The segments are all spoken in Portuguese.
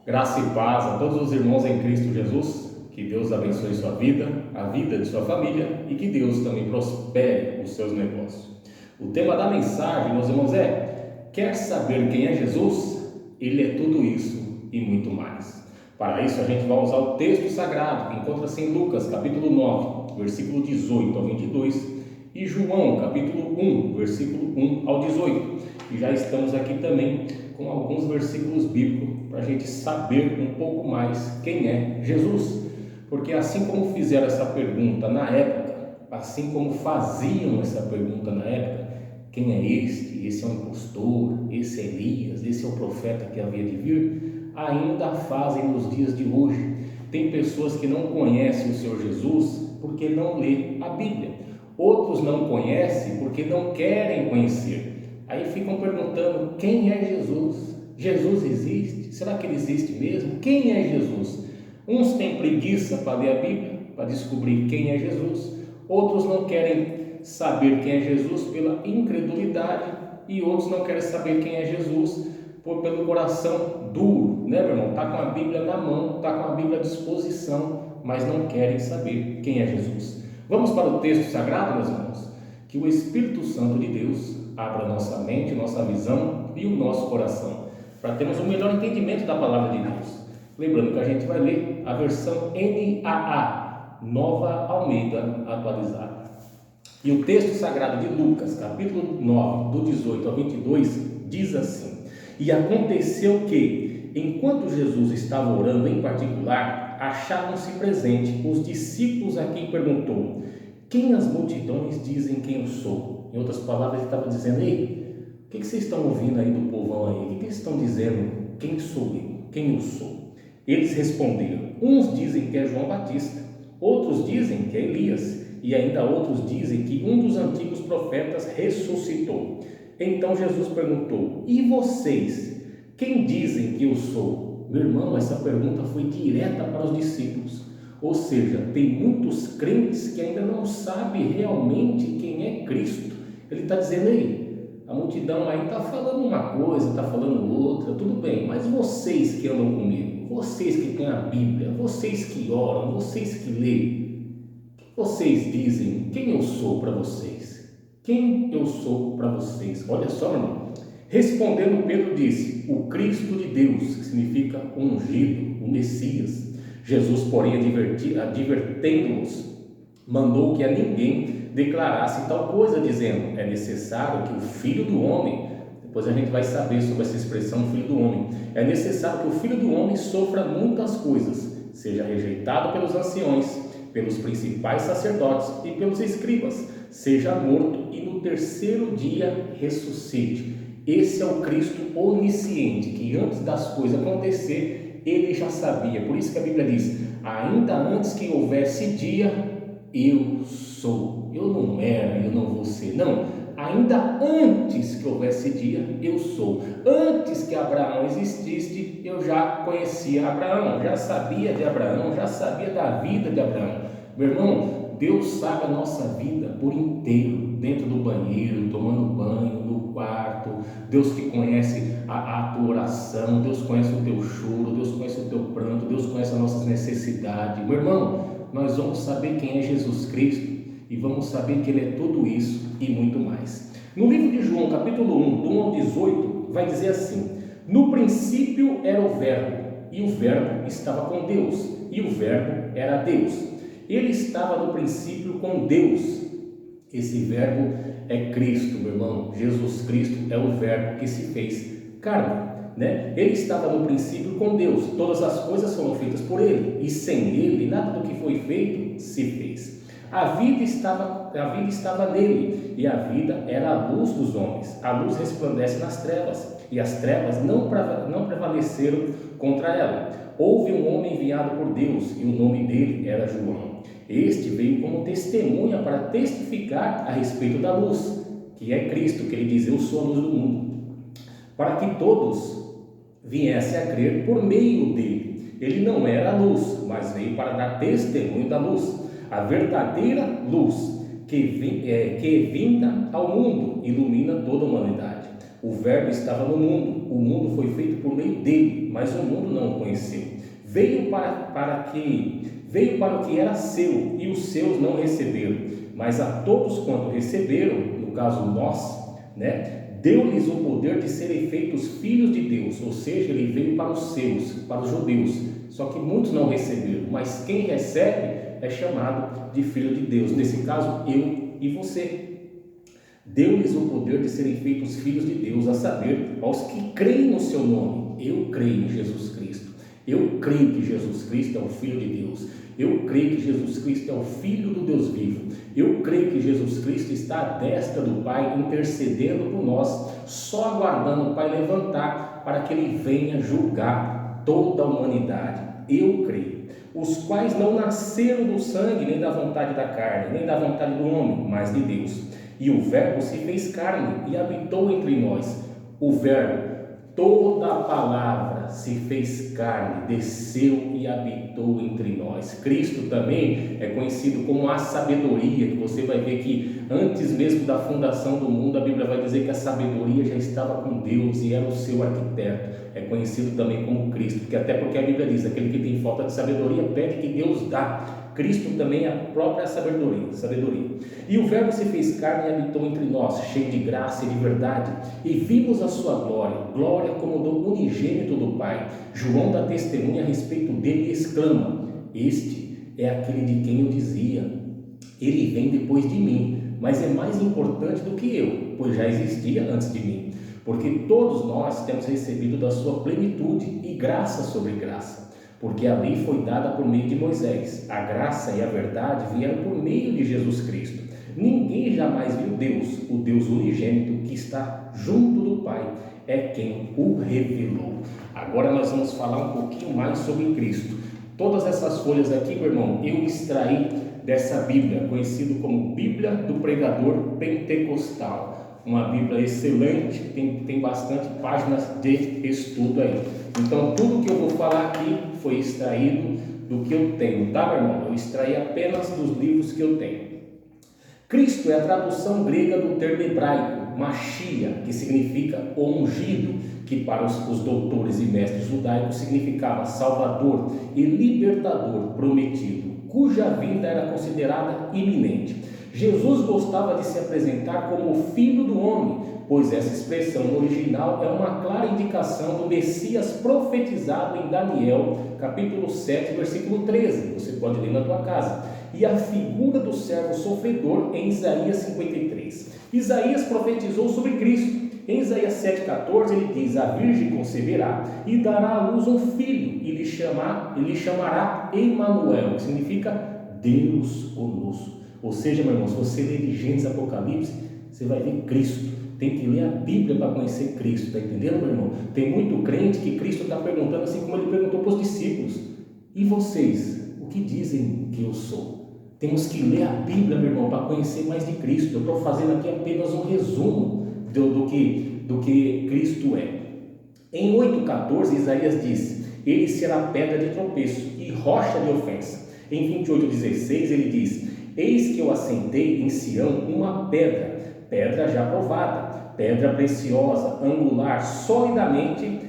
Graça e paz a todos os irmãos em Cristo Jesus. Que Deus abençoe sua vida, a vida de sua família e que Deus também prospere os seus negócios. O tema da mensagem, meus irmãos, quer saber quem é Jesus? Ele é tudo isso e muito mais. Para isso a gente vai usar o texto sagrado que encontra-se em Lucas capítulo 9, versículo 18 ao 22 e João capítulo 1, versículo 1 ao 18. E já estamos aqui também com alguns versículos bíblicos para a gente saber um pouco mais quem é Jesus. Porque assim como fizeram essa pergunta na época, assim como faziam essa pergunta na época, quem é este? Esse é um impostor, esse é Elias, esse é o profeta que havia de vir, ainda fazem nos dias de hoje. Tem pessoas que não conhecem o Senhor Jesus porque não lê a Bíblia. Outros não conhecem porque não querem conhecer. Aí ficam perguntando: quem é Jesus? Jesus existe? Será que ele existe mesmo? Quem é Jesus? Uns têm preguiça para ler a Bíblia, para descobrir quem é Jesus. Outros não querem saber quem é Jesus pela incredulidade. E outros não querem saber quem é Jesus pelo coração duro, né, meu irmão? Está com a Bíblia na mão, está com a Bíblia à disposição, mas não querem saber quem é Jesus. Vamos para o texto sagrado, meus irmãos? Que o Espírito Santo de Deus abra nossa mente, nossa visão e o nosso coração, para termos um melhor entendimento da palavra de Deus. Lembrando que a gente vai ler a versão NAA, Nova Almeida Atualizada. E o texto sagrado de Lucas, capítulo 9, do 18 ao 22, diz assim: E aconteceu que, enquanto Jesus estava orando em particular, acharam-se presentes os discípulos a quem perguntou: quem as multidões dizem quem eu sou? Em outras palavras, ele estava dizendo: ei, o que vocês estão ouvindo aí do povão aí? O que eles estão dizendo? Quem sou eu? Quem eu sou? Eles responderam: uns dizem que é João Batista, outros dizem que é Elias, e ainda outros dizem que um dos antigos profetas ressuscitou. Então Jesus perguntou: e vocês? Quem dizem que eu sou? Meu irmão, essa pergunta foi direta para os discípulos. Ou seja, tem muitos crentes que ainda não sabem realmente quem é Cristo. Ele está dizendo aí, a multidão aí está falando uma coisa, está falando outra, tudo bem, mas vocês que andam comigo, vocês que têm a Bíblia, vocês que oram, vocês que leem, vocês dizem quem eu sou para vocês? Quem eu sou para vocês? Olha só, meu irmão. Respondendo, Pedro disse: o Cristo de Deus, que significa ungido, o Messias. Jesus, porém, advertendo-os, mandou que a ninguém declarasse tal coisa, dizendo: é necessário que o Filho do Homem, depois a gente vai saber sobre essa expressão Filho do Homem, é necessário que o Filho do Homem sofra muitas coisas, seja rejeitado pelos anciões, pelos principais sacerdotes e pelos escribas, seja morto e no terceiro dia ressuscite. Esse é o Cristo onisciente, que antes das coisas acontecer, ele já sabia. Por isso que a Bíblia diz: ainda antes que houvesse dia, eu sou. Eu não era, eu não vou ser. Não, ainda antes que houvesse dia, eu sou. Antes que Abraão existisse, eu já conhecia Abraão, já sabia de Abraão, já sabia da vida de Abraão. Meu irmão, Deus sabe a nossa vida por inteiro, dentro do banheiro, tomando banho, no quarto. Deus que conhece a tua oração, Deus conhece o teu choro, Deus conhece o teu pranto, Deus conhece as nossas necessidades. Meu irmão, nós vamos saber quem é Jesus Cristo e vamos saber que Ele é tudo isso e muito mais. No livro de João, capítulo 1, do 1 ao 18, vai dizer assim: no princípio era o Verbo, e o Verbo estava com Deus, e o Verbo era Deus. Ele estava no princípio com Deus. Esse Verbo é Cristo, meu irmão. Jesus Cristo é o Verbo que se fez carne, né? Ele estava no princípio com Deus. Todas as coisas foram feitas por Ele, e sem Ele nada do que foi feito se fez. A vida estava nele, e a vida era a luz dos homens. A luz resplandece nas trevas, e as trevas não prevaleceram contra ela. Houve um homem enviado por Deus, e o nome dele era João. Este veio como testemunha para testificar a respeito da luz, que é Cristo, que ele diz: eu sou a luz do mundo, para que todos viessem a crer por meio dele. Ele não era a luz, mas veio para dar testemunho da luz, a verdadeira luz que vinda ao mundo ilumina toda a humanidade. O Verbo estava no mundo, o mundo foi feito por meio dele, mas o mundo não o conheceu. Veio para o que era seu, e os seus não receberam. Mas a todos quanto receberam, no caso nós, deu-lhes o poder de serem feitos filhos de Deus, ou seja, ele veio para os seus, para os judeus. Só que muitos não receberam, mas quem recebe é chamado de filho de Deus. Nesse caso, eu e você. Deu-lhes o poder de serem feitos filhos de Deus, a saber, aos que creem no seu nome. Eu creio em Jesus Cristo. Eu creio que Jesus Cristo é o Filho de Deus. Eu creio que Jesus Cristo é o Filho do Deus vivo. Eu creio que Jesus Cristo está à destra do Pai, intercedendo por nós, só aguardando o Pai levantar para que Ele venha julgar toda a humanidade. Eu creio. Os quais não nasceram do sangue, nem da vontade da carne, nem da vontade do homem, mas de Deus. E o Verbo se fez carne e habitou entre nós. O Verbo, toda a palavra se fez carne, desceu e habitou entre nós. Cristo também é conhecido como a sabedoria, que você vai ver que antes mesmo da fundação do mundo, a Bíblia vai dizer que a sabedoria já estava com Deus e era o seu arquiteto. É conhecido também como Cristo, porque a Bíblia diz, aquele que tem falta de sabedoria, pede que Deus dá. Cristo também é a própria sabedoria. E o Verbo se fez carne e habitou entre nós, cheio de graça e de verdade, e vimos a sua glória como do unigênito do Pai. João dá testemunha a respeito dele e exclama: este é aquele de quem eu dizia, ele vem depois de mim, mas é mais importante do que eu, pois já existia antes de mim. Porque todos nós temos recebido da sua plenitude e graça sobre graça. Porque a lei foi dada por meio de Moisés, a graça e a verdade vieram por meio de Jesus Cristo. Ninguém jamais viu Deus, o Deus unigênito que está junto do Pai, é quem o revelou. Agora nós vamos falar um pouquinho mais sobre Cristo. Todas essas folhas aqui, meu irmão, eu extraí dessa Bíblia, conhecido como Bíblia do Pregador Pentecostal. Uma Bíblia excelente, tem bastante páginas de estudo aí. Então, tudo que eu vou falar aqui foi extraído do que eu tenho, tá, meu irmão? Eu extraí apenas dos livros que eu tenho. Cristo é a tradução grega do termo hebraico, Machia, que significa o ungido, que para os doutores e mestres judaicos significava Salvador e Libertador prometido, cuja vinda era considerada iminente. Jesus gostava de se apresentar como o Filho do Homem, pois essa expressão no original é uma clara indicação do Messias profetizado em Daniel, capítulo 7, versículo 13, você pode ler na tua casa, e a figura do servo sofredor em Isaías 53. Isaías profetizou sobre Cristo. Em Isaías 7,14 ele diz: a virgem conceberá e dará à luz um filho, e lhe chamará Emanuel, que significa Deus conosco. Ou seja, meu irmão, se você ler de Gênesis, Apocalipse, você vai ver Cristo. Tem que ler a Bíblia para conhecer Cristo, está entendendo, meu irmão? Tem muito crente que Cristo está perguntando, assim como ele perguntou para os discípulos: e vocês, o que dizem que eu sou? Temos que ler a Bíblia, meu irmão, para conhecer mais de Cristo. Eu estou fazendo aqui apenas um resumo do que Cristo é. Em 8,14, Isaías diz: ele será pedra de tropeço e rocha de ofensa. Em 28,16 ele diz: eis que eu assentei em Sião uma pedra já provada, pedra preciosa, angular, solidamente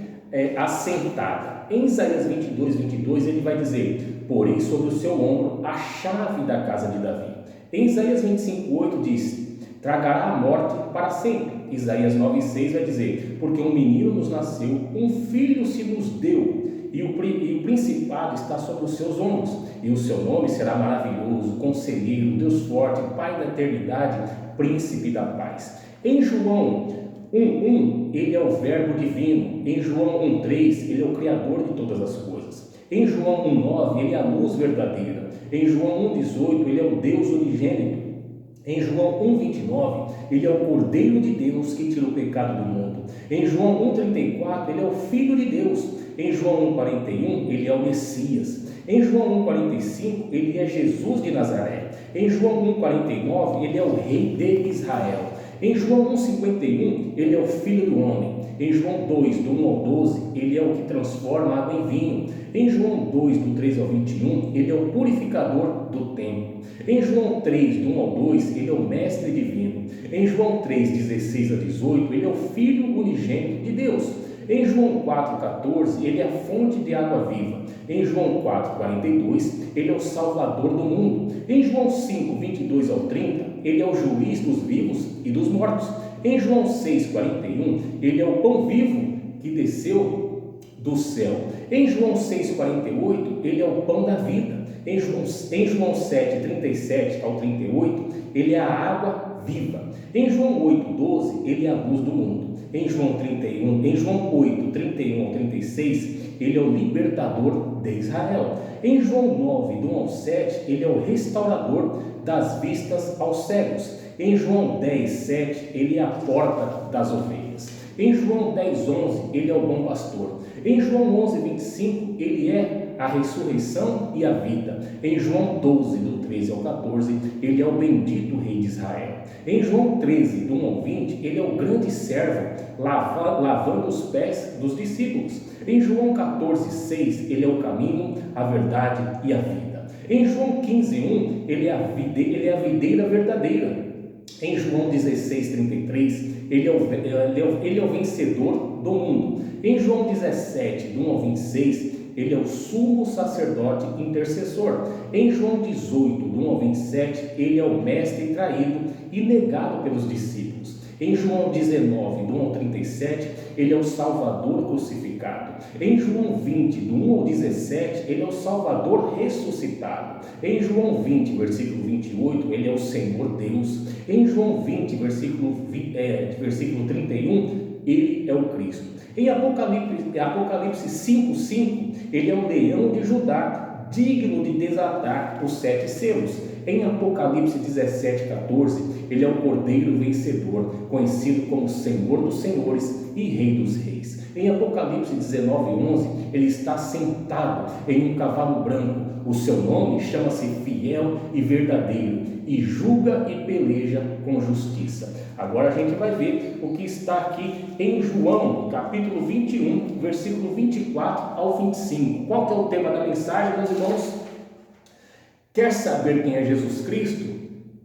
assentada. Em Isaías 22 ele vai dizer: porém sobre o seu ombro a chave da casa de Davi. Em Isaías 25,8 diz: tragará a morte para sempre. Isaías 9,6 vai dizer: porque um menino nos nasceu, um filho se nos deu, e o principado está sobre os seus ombros, e o seu nome será maravilhoso, conselheiro, Deus forte, Pai da eternidade, príncipe da paz. Em João 1,1 ele é o verbo divino. Em João 1,3 ele é o criador de todas as coisas. Em João 1,9 ele é a luz verdadeira. Em João 1,18 ele é o Deus unigênito. Em João 1,29 ele é o Cordeiro de Deus que tira o pecado do mundo. Em João 1,34 ele é o Filho de Deus. Em João 1,41 ele é o Messias. Em João 1,45 ele é Jesus de Nazaré. Em João 1,49 ele é o Rei de Israel. Em João 1,51 ele é o Filho do Homem. Em João 2, do 1 ao 12, ele ele é o que transforma a água em vinho. Em João 2, do 13 ao 21, ele é o purificador do templo. Em João 3, do 1 ao 2, ele é o mestre divino. Em João 3, 16 a 18, ele é o Filho unigênito de Deus. Em João 4,14, ele é a fonte de água viva. Em João 4,42, ele é o Salvador do mundo. Em João 5, 22 ao 30, ele é o juiz dos vivos e dos mortos. Em João 6,41, ele é o pão vivo que desceu do céu. Em João 6,48, ele é o pão da vida. Em João 7, 37 ao 38, ele é a água viva. Em João 8,12, ele é a luz do mundo. Em João 8, 31 ao 36, ele é o libertador de Israel. Em João 9, do 1 ao 7, ele é o restaurador das vistas aos cegos. Em João 10, 7, ele é a porta das ovelhas. Em João 10, 11, ele é o bom pastor. Em João 11, 25, ele é a ressurreição e a vida. Em João 12, do 13 ao 14, ele é o bendito rei de Israel. Em João 13, do 1 ao 20, ele é o grande servo, lavando os pés dos discípulos. Em João 14, 6, ele é o caminho, a verdade e a vida. Em João 15, 1, ele é a videira verdadeira. Em João 16, 33, ele é o vencedor do mundo. Em João 17, do 1 ao 26, ele é o sumo sacerdote intercessor. Em João 18, do 1 ao 27, ele é o mestre traído e negado pelos discípulos. Em João 19, do 1 ao 37, ele é o Salvador crucificado. Em João 20, do 1 ao 17, ele é o Salvador ressuscitado. Em João 20, versículo 28, ele é o Senhor Deus. Em João 20, versículo 31, ele é o Cristo. Em Apocalipse 5:5, ele é o leão de Judá, digno de desatar os 7 selos. Em Apocalipse 17:14, ele é o Cordeiro vencedor, conhecido como Senhor dos Senhores e Rei dos Reis. Em Apocalipse 19:11, ele está sentado em um cavalo branco. O seu nome chama-se Fiel e Verdadeiro, e julga e peleja com justiça. Agora a gente vai ver o que está aqui em João, capítulo 21, versículo 24 ao 25. Qual que é o tema da mensagem, meus irmãos? Quer saber quem é Jesus Cristo?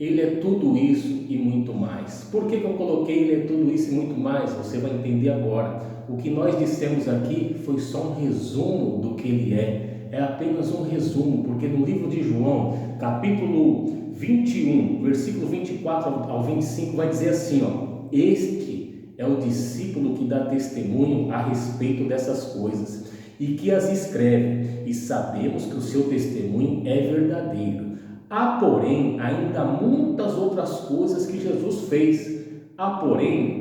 Ele é tudo isso e muito mais. Por que eu coloquei ele é tudo isso e muito mais? Você vai entender agora. O que nós dissemos aqui foi só um resumo do que ele é. É apenas um resumo, porque no livro de João, capítulo 21, versículo 24 ao 25, vai dizer assim, ó: este é o discípulo que dá testemunho a respeito dessas coisas e que as escreve, e sabemos que o seu testemunho é verdadeiro. Há, porém, ainda muitas outras coisas que Jesus fez.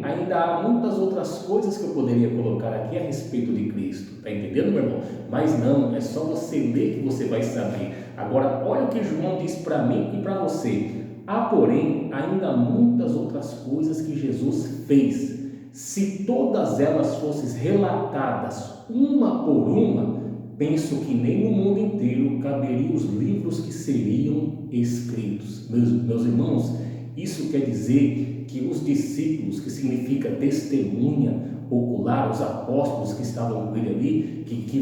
Ainda há muitas outras coisas que eu poderia colocar aqui a respeito de Cristo. Está entendendo, meu irmão? Mas não, é só você ler que você vai saber. Agora, olha o que João diz para mim e para você. Há, porém, ainda muitas outras coisas que Jesus fez. Se todas elas fossem relatadas uma por uma, penso que nem no mundo inteiro caberiam os livros que seriam escritos. Meus irmãos, isso quer dizer que os discípulos, que significa testemunha ocular, os apóstolos que estavam com ele ali, que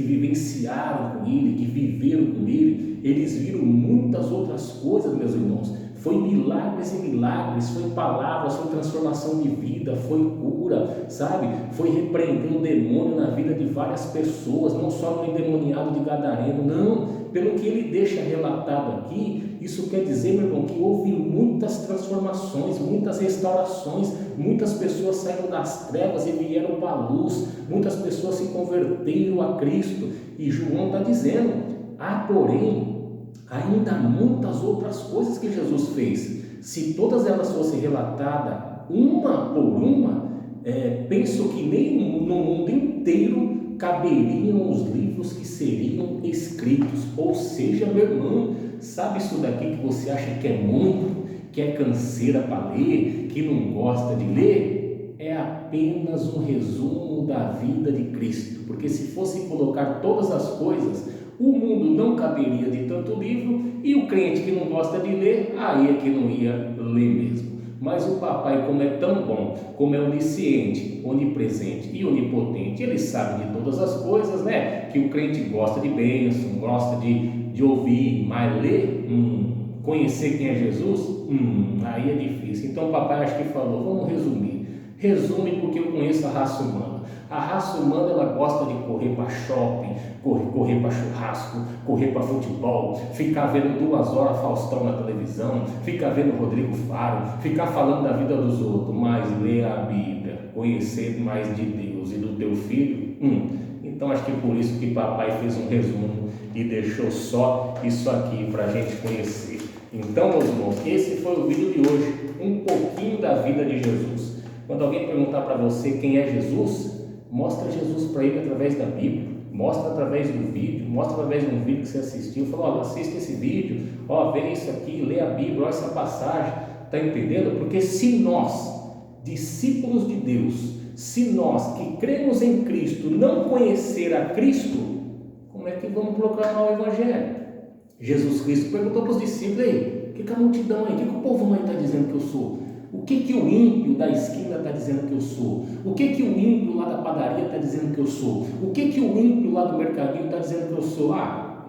vivenciaram com ele, que viveram com ele, eles viram muitas outras coisas, meus irmãos. Foi milagres e milagres, foi palavras, foi transformação de vida, foi cura, sabe? Foi repreender o demônio na vida de várias pessoas, não só no endemoniado de Gadareno, não. Pelo que ele deixa relatado aqui, isso quer dizer, meu irmão, que houve muitas transformações, muitas restaurações, muitas pessoas saíram das trevas e vieram para a luz, muitas pessoas se converteram a Cristo. E João está dizendo, há, porém, ainda muitas outras coisas que Jesus fez. Se todas elas fossem relatadas uma por uma, penso que nem no mundo inteiro caberiam os livros que seriam escritos. Ou seja, meu irmão, sabe isso daqui que você acha que é muito, que é canseira para ler, que não gosta de ler? É apenas um resumo da vida de Cristo, porque se fosse colocar todas as coisas, o mundo não caberia de tanto livro, e o crente que não gosta de ler, aí é que não ia ler mesmo. Mas o papai, como é tão bom, como é onisciente, onipresente e onipotente, ele sabe de todas as coisas, né? Que o crente gosta de bênção, gosta de ouvir, mas ler, conhecer quem é Jesus, aí é difícil. Então o papai acho que falou, vamos resumir. Resume porque eu conheço a raça humana. A raça humana, ela gosta de correr para shopping, correr para churrasco, correr para futebol, ficar vendo 2 horas Faustão na televisão, ficar vendo Rodrigo Faro, ficar falando da vida dos outros, mas ler a Bíblia, conhecer mais de Deus e do teu filho, então acho que por isso que papai fez um resumo e deixou só isso aqui para a gente conhecer. Então, meus irmãos, esse foi o vídeo de hoje, um pouquinho da vida de Jesus. Quando alguém perguntar para você quem é Jesus, mostra Jesus para ele através da Bíblia, mostra através do vídeo, mostra através de um vídeo que você assistiu, fala, ó, assista esse vídeo, ó, vê isso aqui, lê a Bíblia, olha essa passagem, tá entendendo? Porque se nós, discípulos de Deus, se nós que cremos em Cristo não conhecer a Cristo, como é que vamos proclamar o Evangelho? Jesus Cristo perguntou para os discípulos, aí, o que a multidão aí, o que o povo aí está dizendo que eu sou? O que o ímpio da esquina está dizendo que eu sou? O que o ímpio lá da padaria está dizendo que eu sou? O que o ímpio lá do mercadinho está dizendo que eu sou?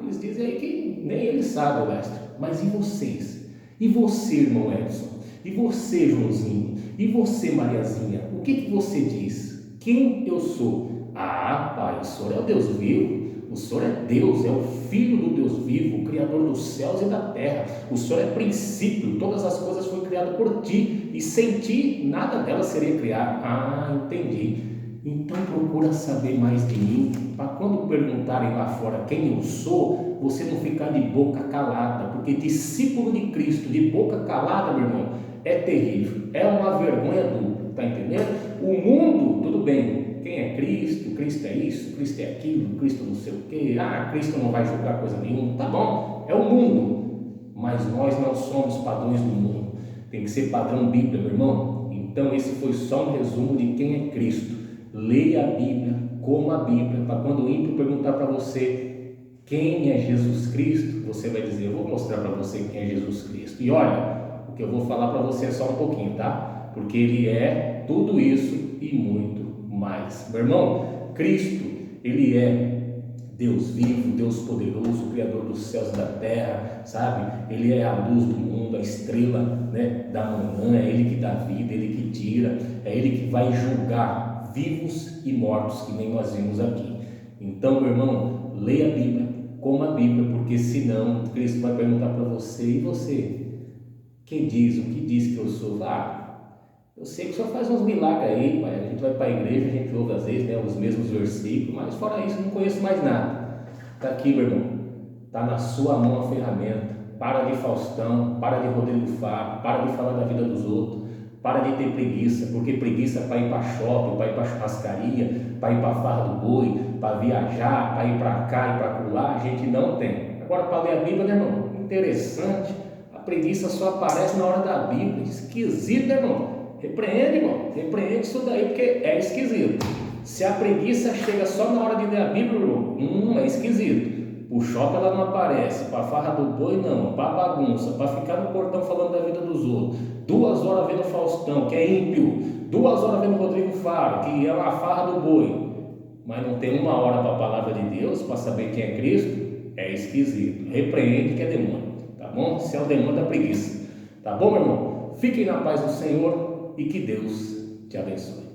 Eles dizem aí que nem eles sabem, mestre. Mas e vocês? E você, irmão Edson? E você, Joãozinho? E você, Mariazinha? O que você diz? Quem eu sou? Pai, o Senhor é o Deus vivo. O Senhor é Deus, é o Filho do Deus vivo, o Criador dos céus e da terra. O Senhor é princípio, todas as coisas foram criadas por ti, e sem ti nada delas seria criado. Entendi. Então procura saber mais de mim, para quando perguntarem lá fora quem eu sou, você não ficar de boca calada, porque discípulo de Cristo de boca calada, meu irmão, é terrível, é uma vergonha dupla, tá entendendo? O mundo, tudo bem, quem é Cristo? Cristo é isso, Cristo é aquilo, Cristo não sei o quê, Cristo não vai julgar coisa nenhuma, tá bom, é o mundo, mas nós não somos padrões do mundo, tem que ser padrão Bíblia, meu irmão. Então esse foi só um resumo de quem é Cristo. Leia a Bíblia, coma a Bíblia, para quando o ímpio perguntar para você quem é Jesus Cristo, você vai dizer, eu vou mostrar para você quem é Jesus Cristo. E olha, o que eu vou falar para você é só um pouquinho, tá? Porque ele é tudo isso e muito mais. Meu irmão, Cristo, ele é Deus vivo, Deus poderoso, Criador dos céus e da terra, sabe? Ele é a luz do mundo, a estrela, né, da manhã, é ele que dá vida, ele que tira, é ele que vai julgar vivos e mortos, que nem nós vimos aqui. Então, meu irmão, leia a Bíblia, coma a Bíblia, porque senão Cristo vai perguntar para você, e você? Quem diz, o que diz que eu sou? Eu sei que o senhor faz uns milagres aí, pai. A gente vai para a igreja, a gente ouve às vezes, né, os mesmos versículos, mas fora isso, não conheço mais nada. Está aqui, meu irmão, está na sua mão a ferramenta. Para de Faustão, para de Rodrigo Faro, para de falar da vida dos outros, para de ter preguiça, porque preguiça é para ir para shopping, para ir para churrascaria, para ir para a farra do boi, para viajar, para ir para cá e para lá, a gente não tem. Agora, para ler a Bíblia, né, irmão? Interessante, a preguiça só aparece na hora da Bíblia, esquisito, né, irmão? Repreende, irmão, repreende isso daí, porque é esquisito. Se a preguiça chega só na hora de ler a Bíblia, irmão, é esquisito. O shopping ela não aparece, para a farra do boi não, para bagunça, para ficar no portão falando da vida dos outros, 2 horas vendo Faustão, que é ímpio, 2 horas vendo Rodrigo Faro, que é uma farra do boi, mas não tem 1 hora para a palavra de Deus, para saber quem é Cristo, é esquisito. Repreende que é demônio, tá bom? Se é o demônio da preguiça, tá bom, meu irmão? Fiquem na paz do Senhor e que Deus te abençoe.